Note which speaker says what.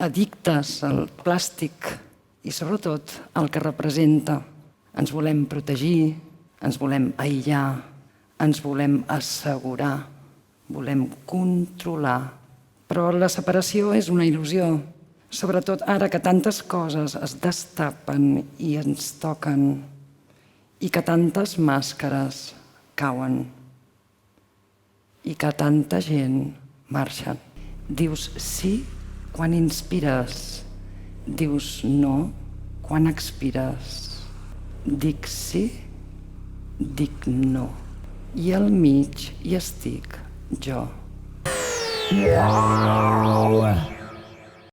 Speaker 1: addictes al plàstic i sobretot al que representa. Ens volem protegir, ens volem aïllar, ens volem assegurar, volem controlar. Però la separació és una il·lusió, sobretot ara que tantes coses es destapen i ens toquen i que tantes màscares cauen i que tanta gent marxa. Dius sí quan inspires, dius no quan expires. Dic sí, dic no. I al mig hi estic jo.
Speaker 2: Wow.